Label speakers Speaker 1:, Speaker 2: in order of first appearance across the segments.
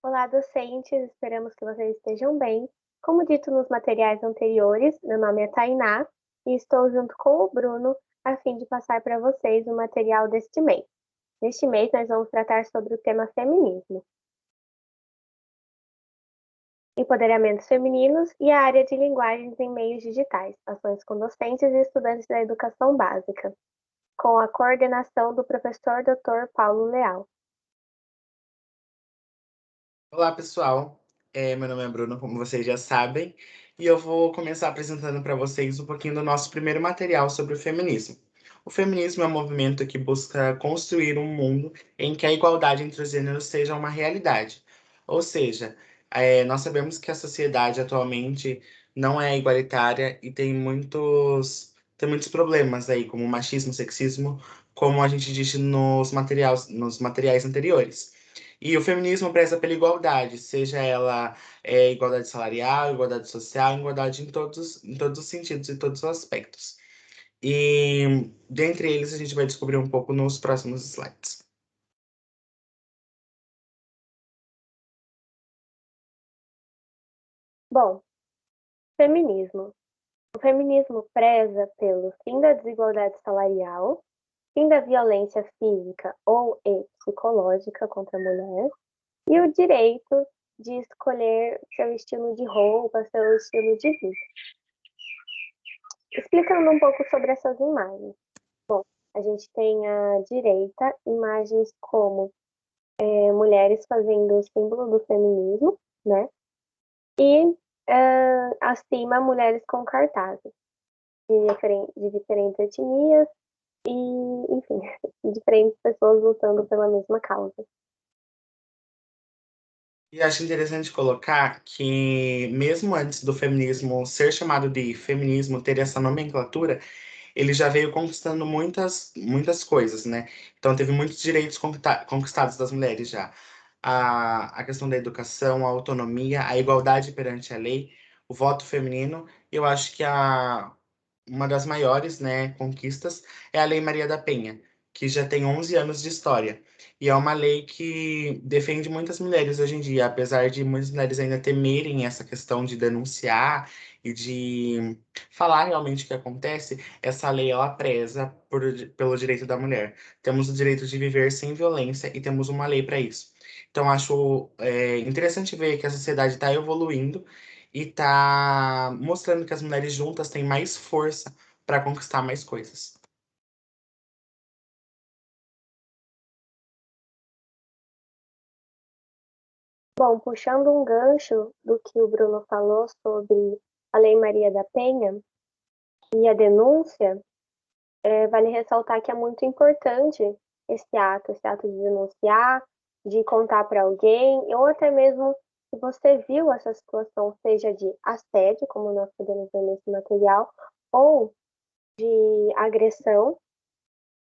Speaker 1: Olá, docentes, esperamos que vocês estejam bem. Como dito nos materiais anteriores, meu nome é Tainá e estou junto com o Bruno a fim de passar para vocês o material deste mês. Neste mês, nós vamos tratar sobre o tema feminismo, empoderamentos femininos e a área de linguagens em meios digitais, ações com docentes e estudantes da educação básica, com a coordenação do professor Dr. Paulo Leal.
Speaker 2: Olá, pessoal. Meu nome é Bruno, como vocês já sabem, e eu vou começar apresentando para vocês um pouquinho do nosso primeiro material sobre o feminismo. O feminismo é um movimento que busca construir um mundo em que a igualdade entre os gêneros seja uma realidade. Ou seja, nós sabemos que a sociedade atualmente não é igualitária e tem muitos problemas aí, como machismo, sexismo, como a gente disse nos materiais anteriores. E o feminismo preza pela igualdade, seja ela igualdade salarial, igualdade social, igualdade em todos os sentidos e todos os aspectos. E dentre eles a gente vai descobrir um pouco nos próximos slides.
Speaker 1: Bom, feminismo. O feminismo preza pelo fim da desigualdade salarial, fim da violência física ou psicológica contra a mulher e o direito de escolher seu estilo de roupa, seu estilo de vida. Explicando um pouco sobre essas imagens. Bom, a gente tem à direita imagens como mulheres fazendo o símbolo do feminismo, né? E acima mulheres com cartazes de diferentes etnias e, enfim, diferentes pessoas lutando pela mesma causa.
Speaker 2: E acho interessante colocar que, mesmo antes do feminismo ser chamado de feminismo, ter essa nomenclatura, ele já veio conquistando muitas coisas, né? Então, teve muitos direitos conquistados das mulheres já. A questão da educação, a autonomia, a igualdade perante a lei, o voto feminino. Eu acho que uma das maiores, né, conquistas é a Lei Maria da Penha, que já tem 11 anos de história. E é uma lei que defende muitas mulheres hoje em dia, apesar de muitas mulheres ainda temerem essa questão de denunciar e de falar realmente o que acontece. Essa lei ela preza pelo direito da mulher. Temos o direito de viver sem violência e temos uma lei para isso. Então, acho interessante ver que a sociedade está evoluindo e está mostrando que as mulheres juntas têm mais força para conquistar mais coisas.
Speaker 1: Bom, puxando um gancho do que o Bruno falou sobre a Lei Maria da Penha e a denúncia, vale ressaltar que é muito importante esse ato de denunciar, de contar para alguém, ou até mesmo se você viu essa situação, seja de assédio, como nós podemos ver nesse material, ou de agressão,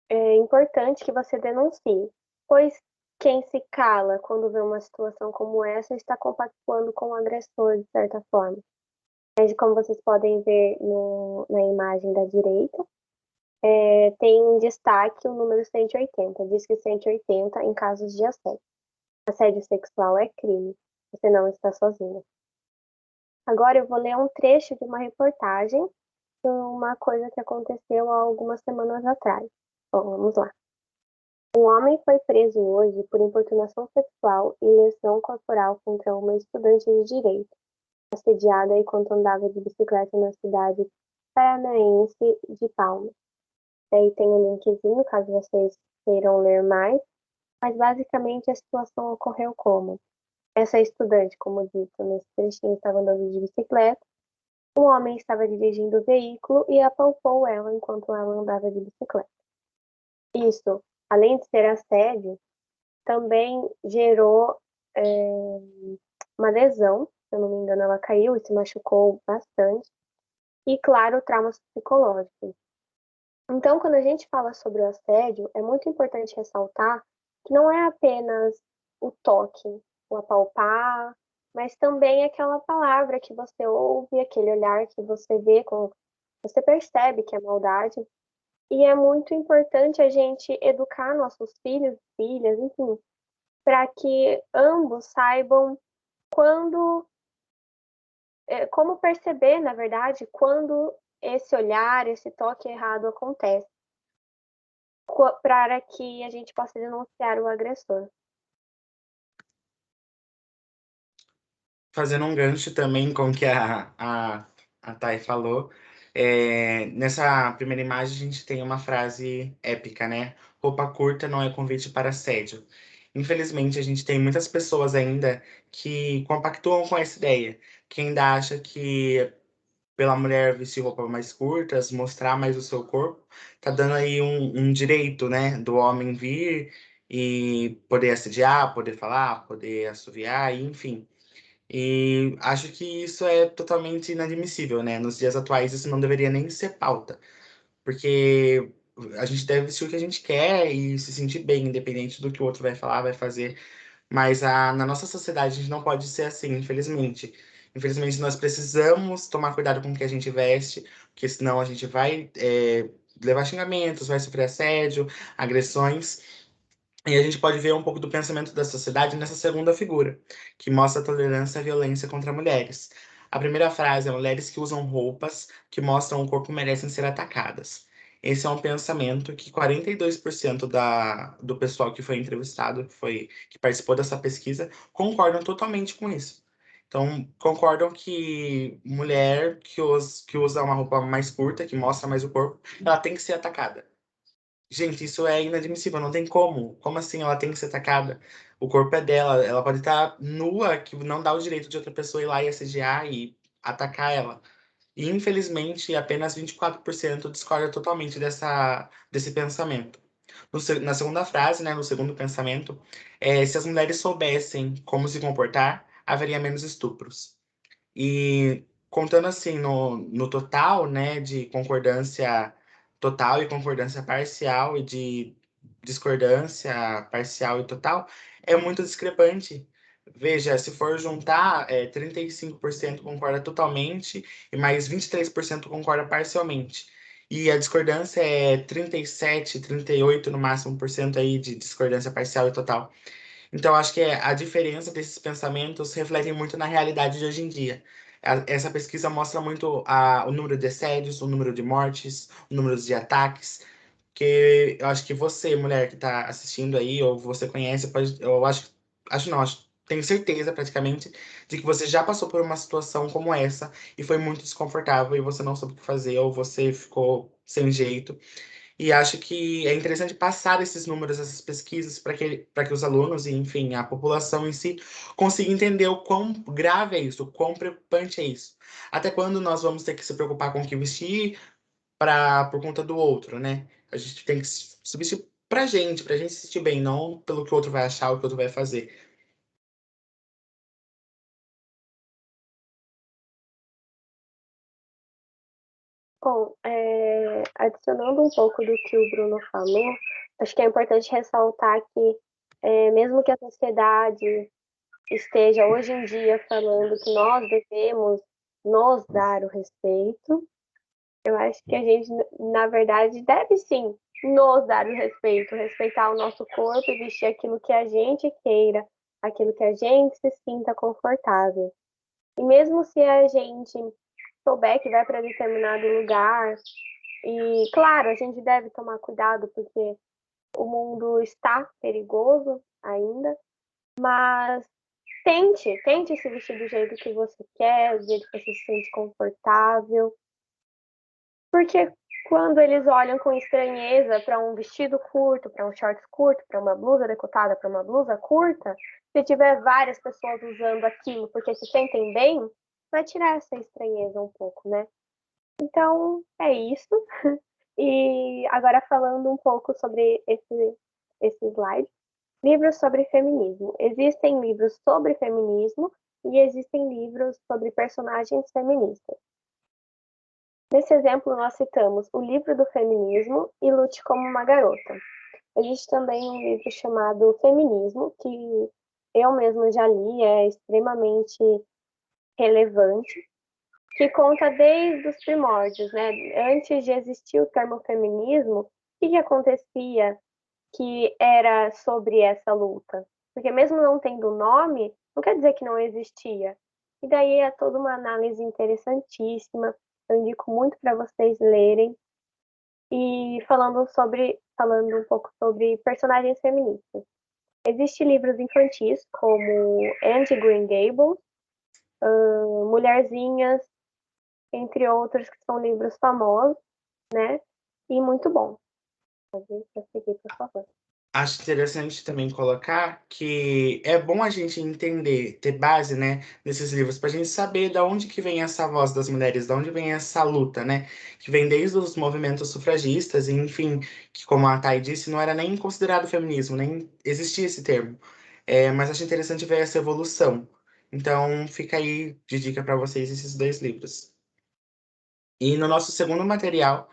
Speaker 1: é importante que você denuncie, pois quem se cala quando vê uma situação como essa está compactuando com o agressor, de certa forma. Mas, como vocês podem ver na imagem da direita, tem em destaque o número 180, diz que 180 em casos de assédio. Assédio sexual é crime, você não está sozinha. Agora eu vou ler um trecho de uma reportagem de uma coisa que aconteceu há algumas semanas atrás. Bom, vamos lá. Um homem foi preso hoje por importunação sexual e lesão corporal contra uma estudante de direito, assediada enquanto andava de bicicleta na cidade paranaense de Palmas. Daí tem um linkzinho, caso vocês queiram ler mais, mas basicamente a situação ocorreu como? Essa estudante, como dito nesse trechinho, estava andando de bicicleta, um homem estava dirigindo o veículo e apalpou ela enquanto ela andava de bicicleta. Isso, além de ser assédio, também gerou uma lesão, se eu não me engano, ela caiu e se machucou bastante, e, claro, traumas psicológicos. Então, quando a gente fala sobre o assédio, é muito importante ressaltar que não é apenas o toque, o apalpar, mas também aquela palavra que você ouve, aquele olhar que você vê, você percebe que é maldade. E é muito importante a gente educar nossos filhos, filhas, enfim, para que ambos saibam como perceber, na verdade, quando esse olhar, esse toque errado acontece, para que a gente possa denunciar o agressor.
Speaker 2: Fazendo um gancho também com o que a Thay falou, nessa primeira imagem a gente tem uma frase épica, né? Roupa curta não é convite para assédio. Infelizmente, a gente tem muitas pessoas ainda que compactuam com essa ideia, que ainda acha que pela mulher vestir roupas mais curtas, mostrar mais o seu corpo, tá dando aí um direito, né, do homem vir e poder assediar, poder falar, poder assoviar, enfim. E acho que isso é totalmente inadmissível, né? Nos dias atuais, isso não deveria nem ser pauta, porque a gente deve vestir o que a gente quer e se sentir bem, independente do que o outro vai falar, vai fazer. Mas na nossa sociedade, a gente não pode ser assim, infelizmente. Infelizmente, nós precisamos tomar cuidado com o que a gente veste, porque senão a gente vai, levar xingamentos, vai sofrer assédio, agressões. E a gente pode ver um pouco do pensamento da sociedade nessa segunda figura, que mostra a tolerância à violência contra mulheres. A primeira frase é: mulheres que usam roupas que mostram o corpo merecem ser atacadas. Esse é um pensamento que 42% do pessoal que foi entrevistado, que participou dessa pesquisa, concordam totalmente com isso. Então, concordam que mulher que usa uma roupa mais curta, que mostra mais o corpo, ela tem que ser atacada. Gente, isso é inadmissível, não tem como. Como assim ela tem que ser atacada? O corpo é dela, ela pode estar nua, que não dá o direito de outra pessoa ir lá e assediar e atacar ela. E, infelizmente, apenas 24% discorda totalmente desse pensamento. Na segunda frase, né, no segundo pensamento, se as mulheres soubessem como se comportar, haveria menos estupros. E contando assim no total, né, de concordância total e concordância parcial e de discordância parcial e total, é muito discrepante. Veja, se for juntar, 35% concorda totalmente e mais 23% concorda parcialmente. E a discordância é 37, 38 no máximo por cento aí de discordância parcial e total. Então, acho que a diferença desses pensamentos refletem muito na realidade de hoje em dia. Essa pesquisa mostra muito o número de assédios, o número de mortes, o número de ataques, que eu acho que você, mulher que está assistindo aí, ou você conhece, eu acho não, tenho certeza praticamente de que você já passou por uma situação como essa e foi muito desconfortável e você não soube o que fazer, ou você ficou sem jeito. E acho que é interessante passar esses números, essas pesquisas, para que os alunos e, enfim, a população em si consiga entender o quão grave é isso, o quão preocupante é isso. Até quando nós vamos ter que se preocupar com o que vestir por conta do outro, né? A gente tem que se vestir pra gente se sentir bem, não pelo que o outro vai achar, o que o outro vai fazer.
Speaker 1: Bom, adicionando um pouco do que o Bruno falou, acho que é importante ressaltar que, mesmo que a sociedade esteja hoje em dia falando que nós devemos nos dar o respeito, eu acho que a gente, na verdade, deve sim nos dar o respeito, respeitar o nosso corpo e vestir aquilo que a gente queira, aquilo que a gente se sinta confortável. E mesmo se a gente souber que vai para determinado lugar, e claro, a gente deve tomar cuidado porque o mundo está perigoso ainda, mas tente se vestir do jeito que você quer, do jeito que você se sente confortável, porque quando eles olham com estranheza para um vestido curto, para um short curto, para uma blusa decotada, para uma blusa curta, se tiver várias pessoas usando aquilo porque se sentem bem, vai tirar essa estranheza um pouco, né? Então, é isso. E agora falando um pouco sobre esse slide. Livros sobre feminismo. Existem livros sobre feminismo e existem livros sobre personagens feministas. Nesse exemplo, nós citamos O Livro do Feminismo e Lute como uma Garota. Existe também um livro chamado Feminismo, que eu mesma já li, é extremamente relevante, que conta desde os primórdios, né? Antes de existir o termo feminismo, o que acontecia que era sobre essa luta? Porque mesmo não tendo nome, não quer dizer que não existia. E daí é toda uma análise interessantíssima. Eu indico muito para vocês lerem. E falando um pouco sobre personagens feministas. Existem livros infantis como Anne Green Gables, Mulherzinhas, entre outros que são livros famosos, né? E muito bom. Pode seguir, por favor.
Speaker 2: Acho interessante também colocar que é bom a gente entender, ter base, né, nesses livros, para a gente saber da onde que vem essa voz das mulheres, da onde vem essa luta, né, que vem desde os movimentos sufragistas, e, enfim, que como a Thay disse, não era nem considerado feminismo, nem existia esse termo. Mas acho interessante ver essa evolução. Então, fica aí de dica para vocês esses dois livros. E no nosso segundo material,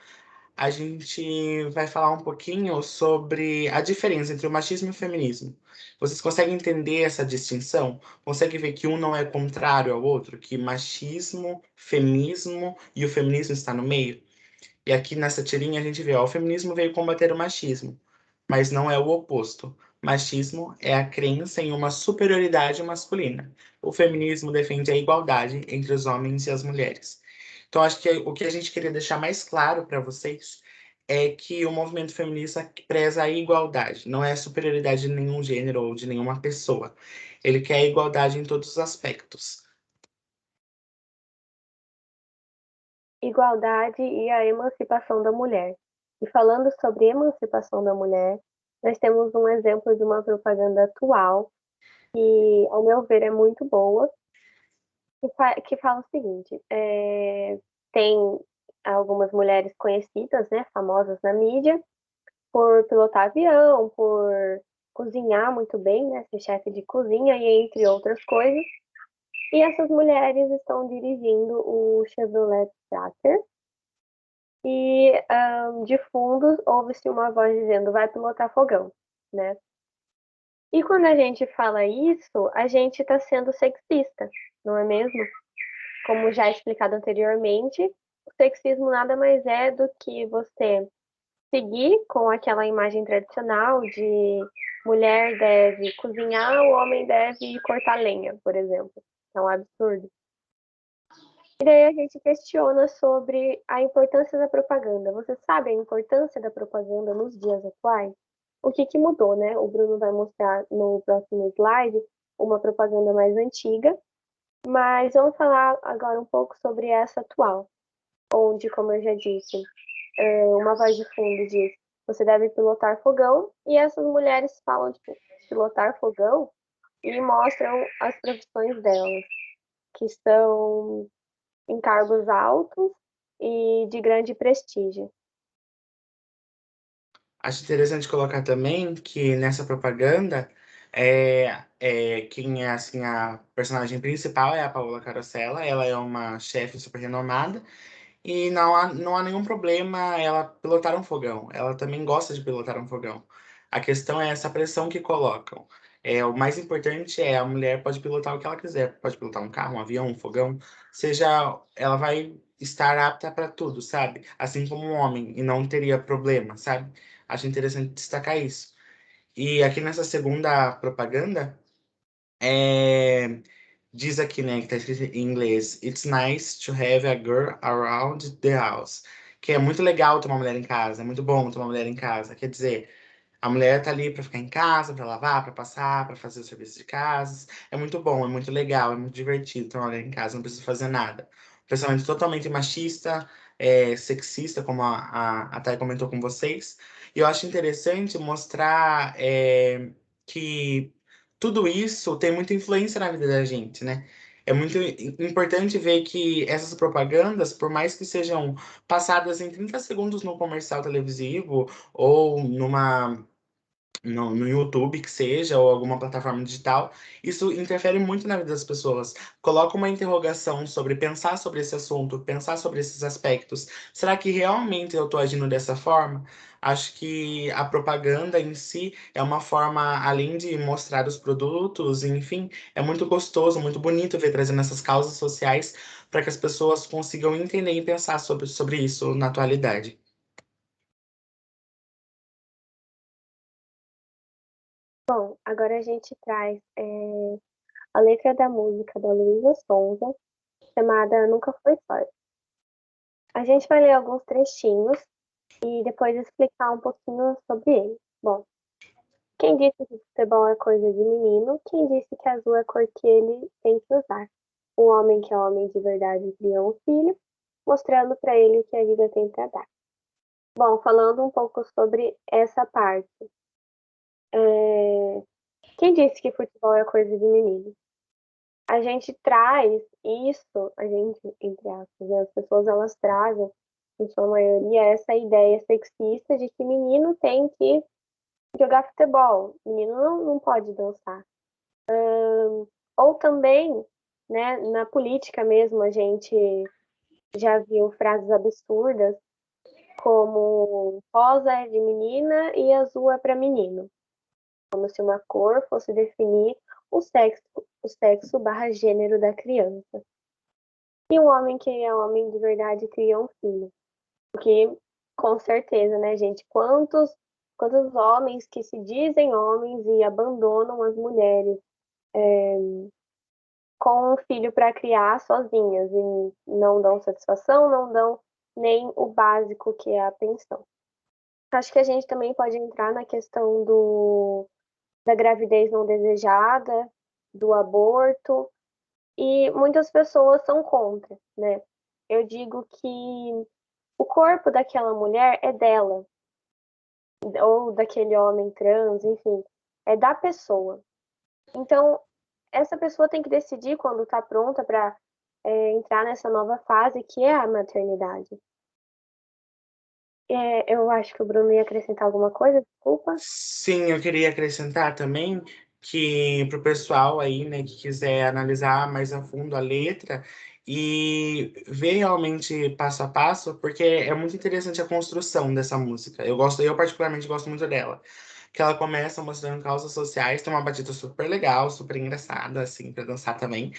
Speaker 2: a gente vai falar um pouquinho sobre a diferença entre o machismo e o feminismo. Vocês conseguem entender essa distinção? Conseguem ver que um não é contrário ao outro? Que machismo, feminismo e o feminismo está no meio? E aqui nessa tirinha a gente vê, ó, o feminismo veio combater o machismo, mas não é o oposto. Machismo é a crença em uma superioridade masculina. O feminismo defende a igualdade entre os homens e as mulheres. Então, acho que o que a gente queria deixar mais claro para vocês é que o movimento feminista preza a igualdade, não é a superioridade de nenhum gênero ou de nenhuma pessoa. Ele quer a igualdade em todos os aspectos.
Speaker 1: Igualdade e a emancipação da mulher. E falando sobre emancipação da mulher, nós temos um exemplo de uma propaganda atual que, ao meu ver, é muito boa, que fala o seguinte: tem algumas mulheres conhecidas, né, famosas na mídia, por pilotar avião, por cozinhar muito bem, né, ser chefe de cozinha e entre outras coisas. E essas mulheres estão dirigindo o Chevrolet Tracker e de fundo ouve-se uma voz dizendo vai pilotar fogão, né? E quando a gente fala isso, a gente está sendo sexista, não é mesmo? Como já explicado anteriormente, o sexismo nada mais é do que você seguir com aquela imagem tradicional de mulher deve cozinhar, o homem deve cortar lenha, por exemplo. É um absurdo. E daí a gente questiona sobre a importância da propaganda. Você sabe a importância da propaganda nos dias atuais? O que que mudou, né? O Bruno vai mostrar no próximo slide uma propaganda mais antiga, mas vamos falar agora um pouco sobre essa atual, onde, como eu já disse, uma voz de fundo diz: você deve pilotar fogão, e essas mulheres falam de pilotar fogão e mostram as profissões delas, que são em cargos altos e de grande prestígio.
Speaker 2: Acho interessante colocar também que nessa propaganda, quem é assim a personagem principal é a Paola Carosella. Ela é uma chefe super renomada e não há nenhum problema ela pilotar um fogão. Ela também gosta de pilotar um fogão. A questão é essa pressão que colocam. O mais importante é a mulher pode pilotar o que ela quiser, pode pilotar um carro, um avião, um fogão, seja, ela vai estar apta para tudo, sabe? Assim como um homem, e não teria problema, sabe? Acho interessante destacar isso. E aqui nessa segunda propaganda, é, diz aqui, né, que tá escrito em inglês: It's nice to have a girl around the house. Que é muito legal ter uma mulher em casa, é muito bom ter uma mulher em casa. Quer dizer, a mulher tá ali pra ficar em casa, pra lavar, pra passar, pra fazer o serviço de casa. É muito bom, é muito legal, é muito divertido ter uma mulher em casa, não precisa fazer nada. Pensamento totalmente machista, sexista, como a Thay comentou com vocês. E eu acho interessante mostrar que tudo isso tem muita influência na vida da gente, né? É muito importante ver que essas propagandas, por mais que sejam passadas em 30 segundos no comercial televisivo ou no YouTube, que seja, ou alguma plataforma digital, isso interfere muito na vida das pessoas. Coloca uma interrogação sobre pensar sobre esse assunto, pensar sobre esses aspectos. Será que realmente eu estou agindo dessa forma? Acho que a propaganda em si é uma forma, além de mostrar os produtos, enfim, é muito gostoso, muito bonito ver trazendo essas causas sociais para que as pessoas consigam entender e pensar sobre isso na atualidade.
Speaker 1: Bom, agora a gente traz a letra da música da Luísa Sonza, chamada Nunca Foi Sorte. A gente vai ler alguns trechinhos e depois explicar um pouquinho sobre ele. Bom, quem disse que futebol é coisa de menino? Quem disse que azul é a cor que ele tem que usar? O homem que é homem de verdade criou um filho, mostrando para ele o que a vida tem para dar. Bom, falando um pouco sobre essa parte. é, Quem disse que futebol é coisa de menino? A gente traz isso, a gente, entre aspas, né, as pessoas elas trazem, em sua maioria, essa ideia sexista de que menino tem que jogar futebol, menino não pode dançar. Ou também, né, na política mesmo, a gente já viu frases absurdas como rosa é de menina e azul é para menino, como se uma cor fosse definir o sexo barra gênero da criança. E um homem que é homem de verdade cria um filho. Porque, com certeza, né, gente? Quantos homens que se dizem homens e abandonam as mulheres com um filho para criar sozinhas e não dão satisfação, não dão nem o básico que é a pensão. Acho que a gente também pode entrar na questão da gravidez não desejada, do aborto, e muitas pessoas são contra, né? Eu digo que o corpo daquela mulher é dela, ou daquele homem trans, enfim, é da pessoa. Então, essa pessoa tem que decidir quando está pronta para entrar nessa nova fase que é a maternidade. Eu acho que o Bruno ia acrescentar alguma coisa, desculpa.
Speaker 2: Sim, eu queria acrescentar também que para o pessoal aí, né, que quiser analisar mais a fundo a letra e ver realmente passo a passo, porque é muito interessante a construção dessa música. Eu particularmente gosto muito dela. Que ela começa mostrando causas sociais, tem uma batida super legal, super engraçada, assim, para dançar também.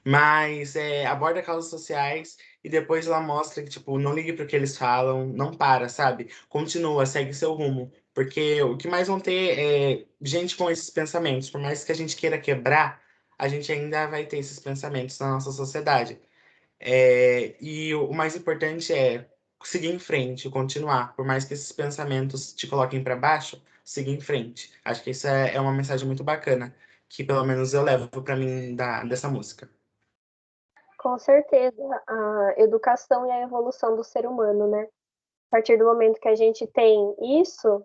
Speaker 2: Mas aborda causas sociais e depois ela mostra que, tipo, não ligue pro que eles falam, não para, sabe? Continua, segue seu rumo. Porque o que mais vão ter é gente com esses pensamentos. Por mais que a gente queira quebrar, a gente ainda vai ter esses pensamentos na nossa sociedade. E o mais importante é seguir em frente, continuar. Por mais que esses pensamentos te coloquem para baixo, seguir em frente. Acho que isso é uma mensagem muito bacana, que pelo menos eu levo para mim dessa música.
Speaker 1: Com certeza, a educação e a evolução do ser humano, né? A partir do momento que a gente tem isso,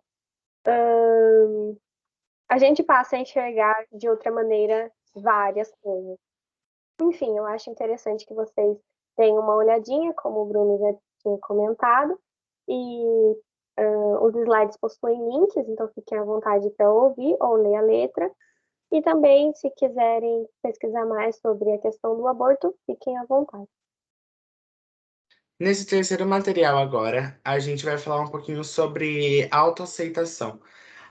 Speaker 1: a gente passa a enxergar de outra maneira várias coisas. Enfim, eu acho interessante que vocês tenham uma olhadinha, como o Bruno já tinha comentado, e os slides possuem links, então fiquem à vontade para ouvir ou ler a letra. E também, se quiserem pesquisar mais sobre a questão do aborto, fiquem à vontade.
Speaker 2: Nesse terceiro material agora, a gente vai falar um pouquinho sobre autoaceitação.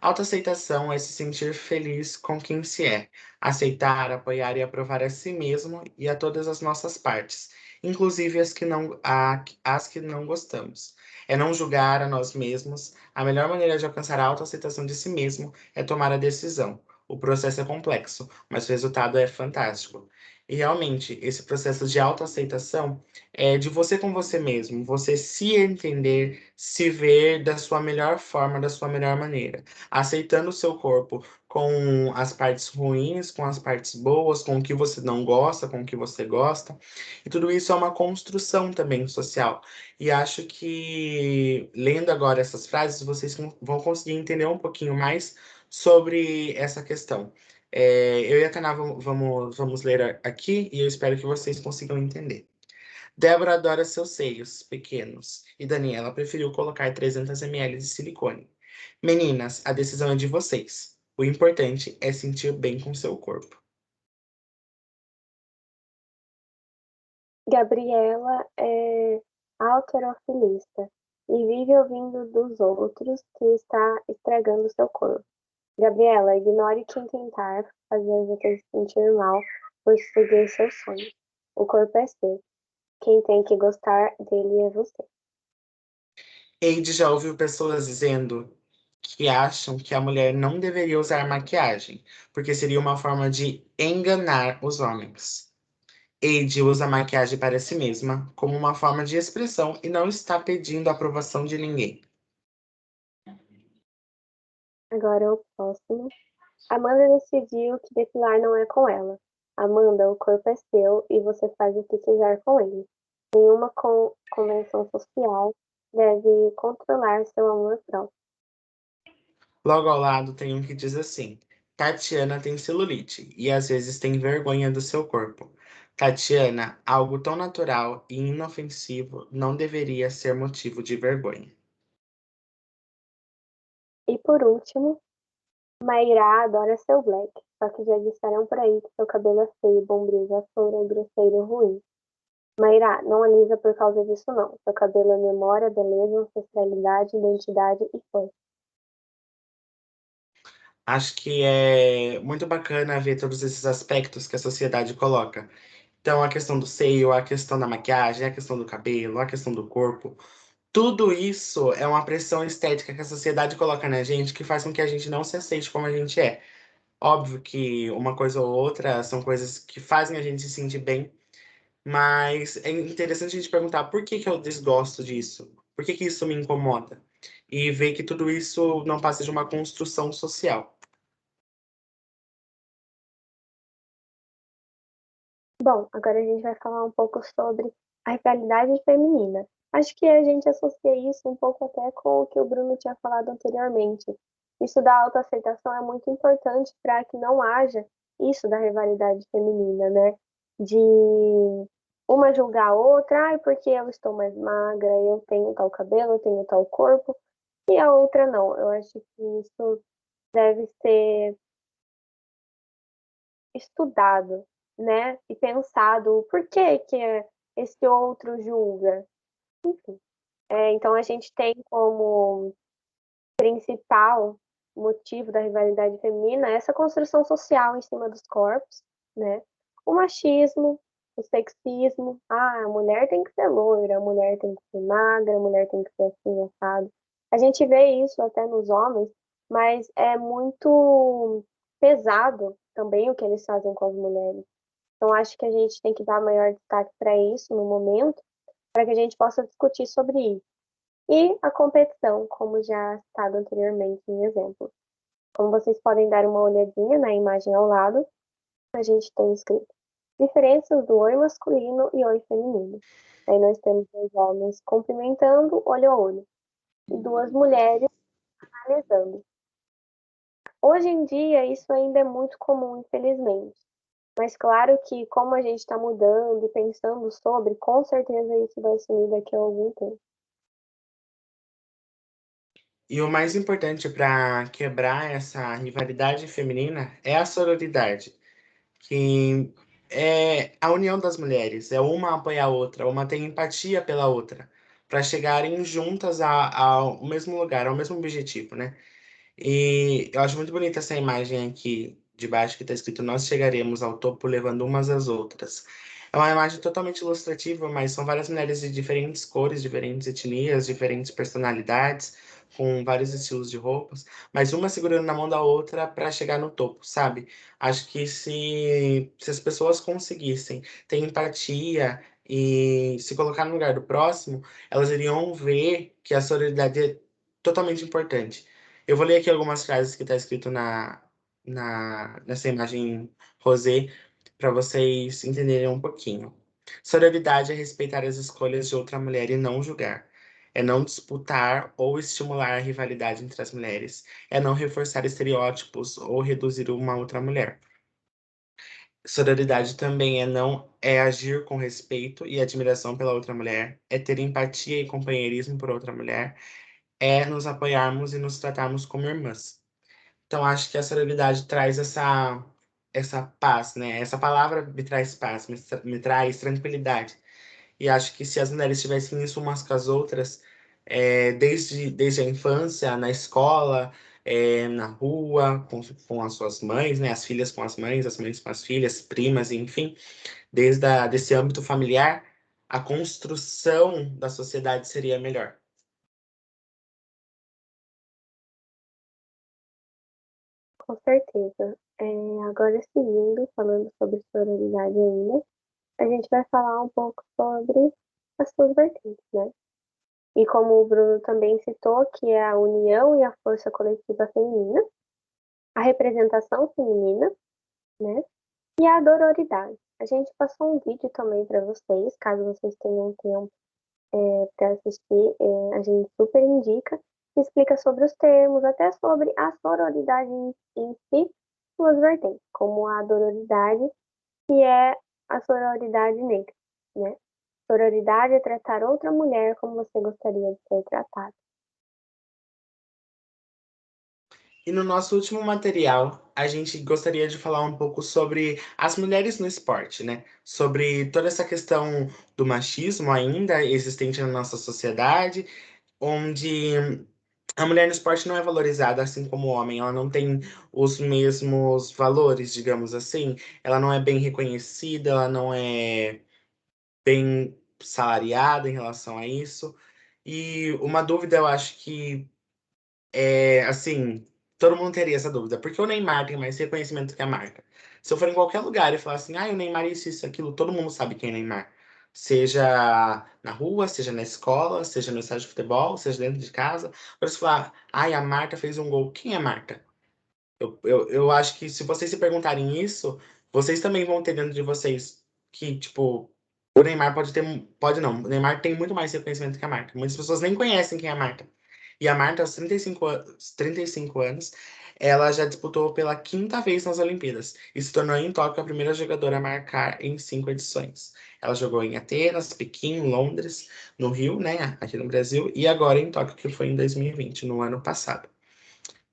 Speaker 2: Autoaceitação é se sentir feliz com quem se é, aceitar, apoiar e aprovar a si mesmo e a todas as nossas partes, inclusive as que não gostamos. É não julgar a nós mesmos. A melhor maneira de alcançar a autoaceitação de si mesmo é tomar a decisão. O processo é complexo, mas o resultado é fantástico. E realmente, esse processo de autoaceitação é de você com você mesmo, você se entender, se ver da sua melhor forma, da sua melhor maneira, aceitando o seu corpo com as partes ruins, com as partes boas, com o que você não gosta, com o que você gosta. E tudo isso é uma construção também social. E acho que lendo agora essas frases, vocês vão conseguir entender um pouquinho mais sobre essa questão. Eu e a Tainá vamos ler aqui e eu espero que vocês consigam entender. Débora adora seus seios pequenos e Daniela preferiu colocar 300 ml de silicone. Meninas, a decisão é de vocês. O importante é sentir bem com seu corpo.
Speaker 1: Gabriela é halterofilista e vive ouvindo dos outros que está estragando seu corpo. Gabriela, ignore quem tentar fazer você se sentir mal por seguir seus sonhos. O corpo é seu. Quem tem que gostar dele é você.
Speaker 2: Eide já ouviu pessoas dizendo que acham que a mulher não deveria usar maquiagem, porque seria uma forma de enganar os homens. Heidi usa maquiagem para si mesma como uma forma de expressão e não está pedindo a aprovação de ninguém.
Speaker 1: Agora o próximo. Amanda decidiu que depilar não é com ela. Amanda, o corpo é seu e você faz o que quiser com ele. Nenhuma convenção social deve controlar seu amor próprio.
Speaker 2: Logo ao lado tem um que diz assim: Tatiana tem celulite e às vezes tem vergonha do seu corpo. Tatiana, algo tão natural e inofensivo não deveria ser motivo de vergonha.
Speaker 1: E por último, Mairá adora seu black, só que já disseram por aí que seu cabelo é feio, bombril, vassoura, grosseiro, ruim. Mairá, não alisa por causa disso não. Seu cabelo é memória, beleza, ancestralidade, identidade e força.
Speaker 2: Acho que é muito bacana ver todos esses aspectos que a sociedade coloca. Então, a questão do seio, a questão da maquiagem, a questão do cabelo, a questão do corpo, tudo isso é uma pressão estética que a sociedade coloca na gente que faz com que a gente não se aceite como a gente é. Óbvio que uma coisa ou outra são coisas que fazem a gente se sentir bem, mas é interessante a gente perguntar por que que eu desgosto disso? Por que que isso me incomoda? E ver que tudo isso não passa de uma construção social.
Speaker 1: Bom, agora a gente vai falar um pouco sobre a rivalidade feminina. Acho que a gente associa isso um pouco até com o que o Bruno tinha falado anteriormente. Isso da autoaceitação é muito importante para que não haja isso da rivalidade feminina, né? De uma julgar a outra, ai, porque eu estou mais magra, eu tenho tal cabelo, eu tenho tal corpo, e a outra não. Eu acho que isso deve ser estudado, né? E pensado o porquê que esse outro julga. Enfim. Então a gente tem como principal motivo da rivalidade feminina essa construção social em cima dos corpos, né? O machismo, o sexismo, a mulher tem que ser loira, a mulher tem que ser magra, a mulher tem que ser assim, assado. A gente vê isso até nos homens, mas é muito pesado também o que eles fazem com as mulheres. Então acho que a gente tem que dar maior destaque para isso no momento, para que a gente possa discutir sobre isso. E a competição, como já citado anteriormente em exemplo. Como vocês podem dar uma olhadinha na imagem ao lado, a gente tem escrito diferenças do oi masculino e oi feminino. Aí nós temos dois homens cumprimentando olho a olho e duas mulheres analisando. Hoje em dia isso ainda é muito comum, infelizmente. Mas claro que como a gente está mudando e pensando sobre, com certeza isso vai sumir daqui a algum tempo.
Speaker 2: E o mais importante para quebrar essa rivalidade feminina é a sororidade, que é a união das mulheres, é uma apoiar a outra, uma tem empatia pela outra, para chegarem juntas ao mesmo lugar, ao mesmo objetivo, né? E eu acho muito bonita essa imagem aqui de baixo que está escrito: Nós chegaremos ao topo levando umas às outras. É uma imagem totalmente ilustrativa, mas são várias mulheres de diferentes cores, diferentes etnias, diferentes personalidades, com vários estilos de roupas, mas uma segurando na mão da outra para chegar no topo, sabe? Acho que se as pessoas conseguissem ter empatia e se colocar no lugar do próximo, elas iriam ver que a solidariedade é totalmente importante. Eu vou ler aqui algumas frases que está escrito nessa imagem rosé para vocês entenderem um pouquinho. Sororidade é respeitar as escolhas de outra mulher e não julgar. É não disputar ou estimular a rivalidade entre as mulheres. É não reforçar estereótipos ou reduzir uma outra mulher. Sororidade também é agir com respeito e admiração pela outra mulher, é ter empatia e companheirismo por outra mulher, é nos apoiarmos e nos tratarmos como irmãs. Então, acho que a sororidade traz essa paz, né? Essa palavra me traz paz, me traz tranquilidade. E acho que se as mulheres tivessem isso umas com as outras, desde a infância, na escola, na rua, com as suas mães, né? As filhas com as mães com as filhas, primas, enfim, desse âmbito familiar, a construção da sociedade seria melhor.
Speaker 1: com certeza. Agora seguindo, falando sobre sororidade ainda, a gente vai falar um pouco sobre as suas vertentes, né? E como o Bruno também citou, que é a união e a força coletiva feminina, a representação feminina, né? E a dororidade. A gente passou um vídeo também para vocês, caso vocês tenham tempo para assistir, a gente super indica, que explica sobre os termos, até sobre a sororidade em si, suas vertentes, como a dororidade, que é a sororidade negra, né? Sororidade é tratar outra mulher como você gostaria de ser tratada.
Speaker 2: E no nosso último material, a gente gostaria de falar um pouco sobre as mulheres no esporte, né? Sobre toda essa questão do machismo ainda existente na nossa sociedade, onde a mulher no esporte não é valorizada assim como o homem, ela não tem os mesmos valores, digamos assim. Ela não é bem reconhecida, ela não é bem salariada em relação a isso. E uma dúvida, eu acho que assim, todo mundo teria essa dúvida. Por que o Neymar tem mais reconhecimento que a marca? Se eu for em qualquer lugar e falar assim, o Neymar isso, aquilo, todo mundo sabe quem é Neymar. Seja na rua, seja na escola, seja no estádio de futebol, seja dentro de casa. Agora, se falar, a Marta fez um gol. Quem é Marta? Eu acho que se vocês se perguntarem isso, vocês também vão ter dentro de vocês que, tipo, o Neymar pode ter. Pode não. O Neymar tem muito mais reconhecimento que a Marta. Muitas pessoas nem conhecem quem é a Marta. E a Marta, aos 35 anos, ela já disputou pela quinta vez nas Olimpíadas e se tornou em Tóquio a primeira jogadora a marcar em 5 edições. Ela jogou em Atenas, Pequim, Londres, no Rio, né, aqui no Brasil, e agora em Tóquio, que foi em 2020, no ano passado.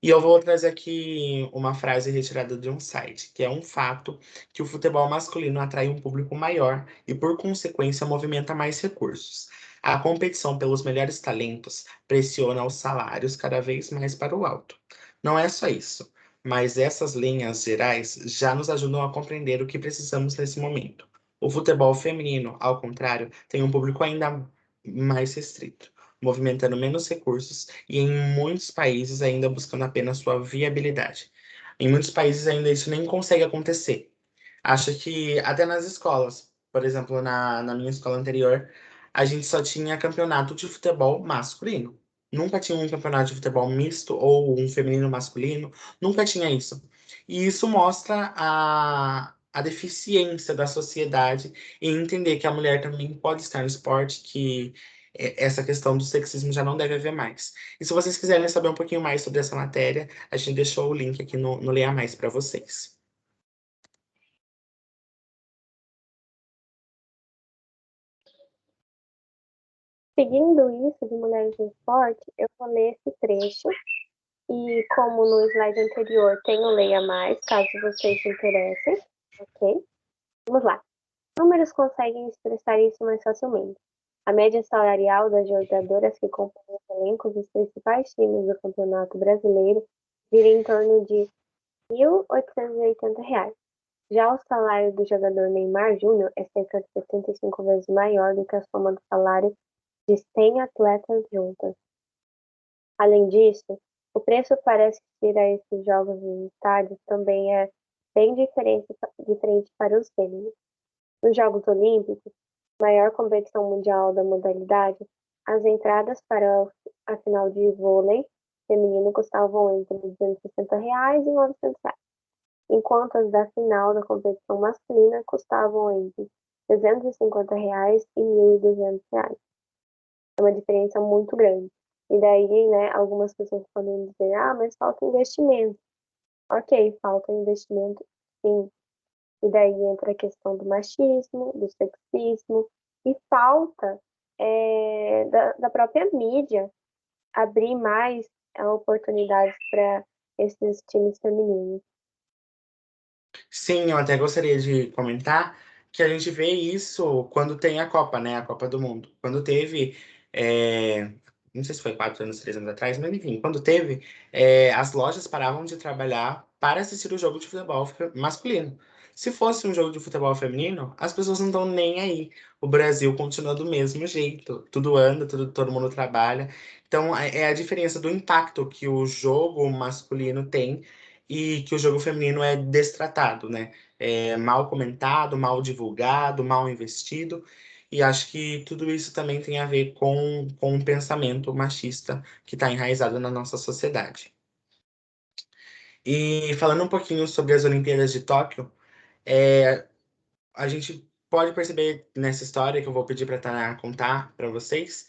Speaker 2: E eu vou trazer aqui uma frase retirada de um site, que é um fato que o futebol masculino atrai um público maior e, por consequência, movimenta mais recursos. A competição pelos melhores talentos pressiona os salários cada vez mais para o alto. Não é só isso, mas essas linhas gerais já nos ajudam a compreender o que precisamos nesse momento. O futebol feminino, ao contrário, tem um público ainda mais restrito, movimentando menos recursos e em muitos países ainda buscando apenas sua viabilidade. Em muitos países ainda isso nem consegue acontecer. Acho que até nas escolas, por exemplo, na minha escola anterior, a gente só tinha campeonato de futebol masculino. Nunca tinha um campeonato de futebol misto ou um feminino masculino, nunca tinha isso. E isso mostra a deficiência da sociedade em entender que a mulher também pode estar no esporte, que essa questão do sexismo já não deve haver mais. E se vocês quiserem saber um pouquinho mais sobre essa matéria, a gente deixou o link aqui no Leia Mais para vocês.
Speaker 1: Seguindo isso de mulheres no esporte, eu vou ler esse trecho. E como no slide anterior tem o Leia Mais, caso vocês se interessem, ok? Vamos lá. Números conseguem expressar isso mais facilmente. A média salarial das jogadoras que compõem os elencos dos principais times do Campeonato Brasileiro gira em torno de R$ 1.880. Já o salário do jogador Neymar Júnior é cerca de 75 vezes maior do que a soma do salário de 100 atletas juntas. Além disso, o preço para assistir a esses jogos nos estádios também é bem diferente para os gêneros. Nos Jogos Olímpicos, maior competição mundial da modalidade, as entradas para a final de vôlei feminino custavam entre R$ 260 e R$ 900, enquanto as da final da competição masculina custavam entre R$ 350 e R$ 1.200. É uma diferença muito grande. E daí, né, algumas pessoas podem dizer, mas falta investimento. Ok, falta investimento, sim. E daí entra a questão do machismo, do sexismo, e falta da própria mídia abrir mais oportunidades para esses times femininos.
Speaker 2: Sim, eu até gostaria de comentar que a gente vê isso quando tem a Copa, né? A Copa do Mundo. Quando teve, não sei se foi 4 anos, 3 anos atrás, mas enfim, quando teve, as lojas paravam de trabalhar para assistir o jogo de futebol masculino. Se fosse um jogo de futebol feminino, as pessoas não estão nem aí. O Brasil continua do mesmo jeito. Tudo anda, todo mundo trabalha. Então, é a diferença do impacto que o jogo masculino tem e que o jogo feminino é destratado, né? É mal comentado, mal divulgado, mal investido. E acho que tudo isso também tem a ver com o pensamento machista que está enraizado na nossa sociedade. E falando um pouquinho sobre as Olimpíadas de Tóquio, é, a gente pode perceber nessa história que eu vou pedir para Tainá contar para vocês,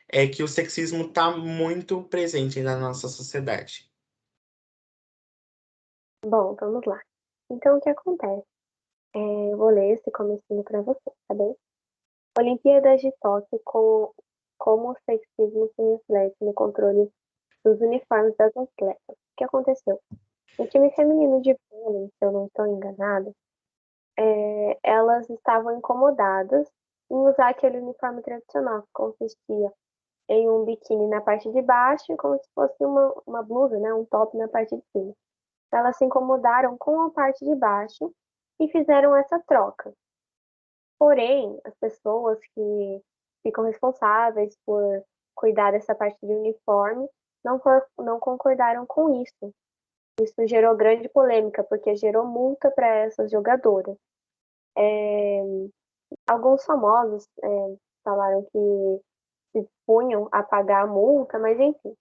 Speaker 2: é que o sexismo está muito presente na nossa sociedade.
Speaker 1: Bom, vamos lá. Então, o que acontece? Eu vou ler esse comecinho para você, tá bem? Olimpíadas de Tóquio, como o sexismo se reflete no controle dos uniformes das atletas. O que aconteceu? O time feminino de vôlei, se eu não estou enganada, elas estavam incomodadas em usar aquele uniforme tradicional, que consistia em um biquíni na parte de baixo e como se fosse uma blusa, né, um top na parte de cima. Elas se incomodaram com a parte de baixo e fizeram essa troca. Porém, as pessoas que ficam responsáveis por cuidar dessa parte de uniforme não concordaram com isso. Isso gerou grande polêmica, porque gerou multa para essas jogadoras. Alguns famosos falaram que se dispunham a pagar a multa, mas enfim,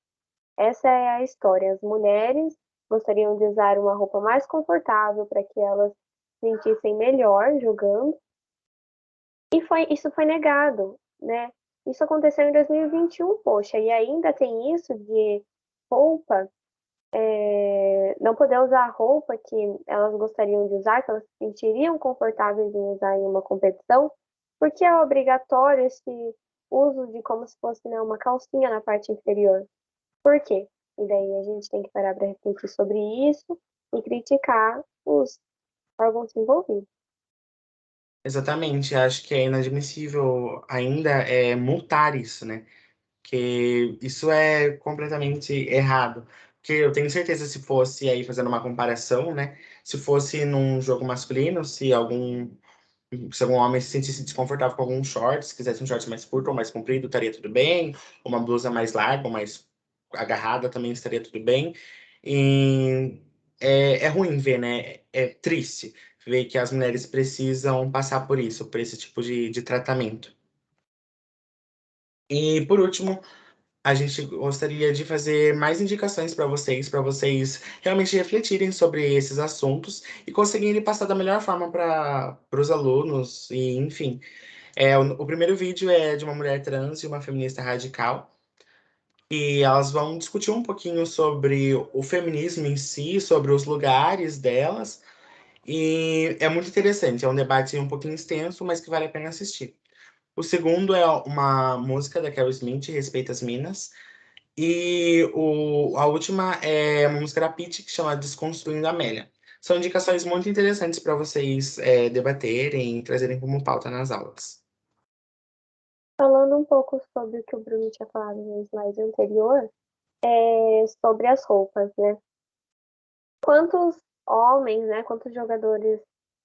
Speaker 1: essa é a história. As mulheres gostariam de usar uma roupa mais confortável para que elas se sentissem melhor jogando, e isso foi negado, né? Isso aconteceu em 2021, poxa, e ainda tem isso de roupa, não poder usar a roupa que elas gostariam de usar, que elas se sentiriam confortáveis em usar em uma competição, porque é obrigatório esse uso de como se fosse, né, uma calcinha na parte inferior. Por quê? E daí a gente tem que parar para refletir sobre isso e criticar os órgãos envolvidos.
Speaker 2: Exatamente, acho que é inadmissível ainda multar isso, né? Que isso é completamente errado. Porque eu tenho certeza se fosse aí fazendo uma comparação, né? Se fosse num jogo masculino, se algum homem se sentisse desconfortável com algum shorts, quisesse um shorts mais curto ou mais comprido, estaria tudo bem. Uma blusa mais larga ou mais agarrada também estaria tudo bem. E é ruim ver, né? É triste ver que as mulheres precisam passar por isso, por esse tipo de tratamento. E por último, a gente gostaria de fazer mais indicações para vocês realmente refletirem sobre esses assuntos e conseguirem passar da melhor forma para os alunos, e enfim. O primeiro vídeo é de uma mulher trans e uma feminista radical. E elas vão discutir um pouquinho sobre o feminismo em si, sobre os lugares delas. E é muito interessante, é um debate um pouquinho extenso, mas que vale a pena assistir. O segundo é uma música da Carol Smith, Respeita as Minas. E a última é uma música da Pitty que chama Desconstruindo a Amélia. São indicações muito interessantes para vocês debaterem e trazerem como pauta nas aulas.
Speaker 1: Falando um pouco sobre o que o Bruno tinha falado no slide anterior, sobre as roupas, né? Quantos homens, né? Quantos jogadores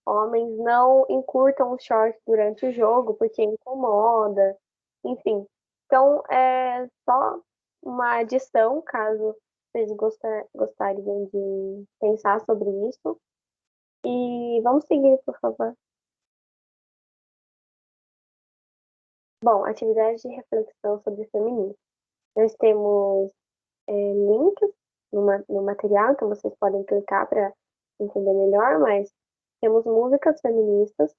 Speaker 1: homens não encurtam os shorts durante o jogo porque incomoda, enfim. Então, é só uma adição, caso vocês gostariam de pensar sobre isso. E vamos seguir, por favor. Bom, atividade de reflexão sobre feminismo. Nós temos links no material, então vocês podem clicar para entender melhor, mas temos músicas feministas,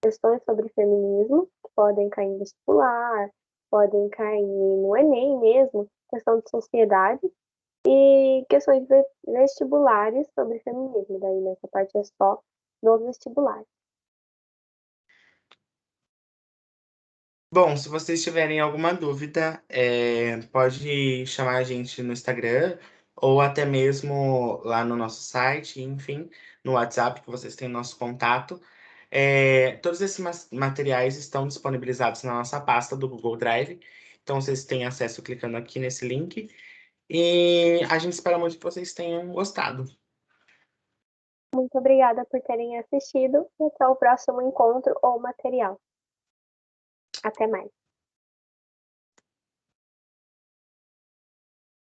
Speaker 1: questões sobre feminismo, que podem cair em vestibular, podem cair no Enem mesmo, questão de sociedade, e questões vestibulares sobre feminismo. Daí nessa parte é só dos vestibulares.
Speaker 2: Bom, se vocês tiverem alguma dúvida, pode chamar a gente no Instagram ou até mesmo lá no nosso site, enfim, no WhatsApp, que vocês têm nosso contato. Todos esses materiais estão disponibilizados na nossa pasta do Google Drive, então vocês têm acesso clicando aqui nesse link. E a gente espera muito que vocês tenham gostado.
Speaker 1: Muito obrigada por terem assistido e até o próximo encontro ou material. Até mais.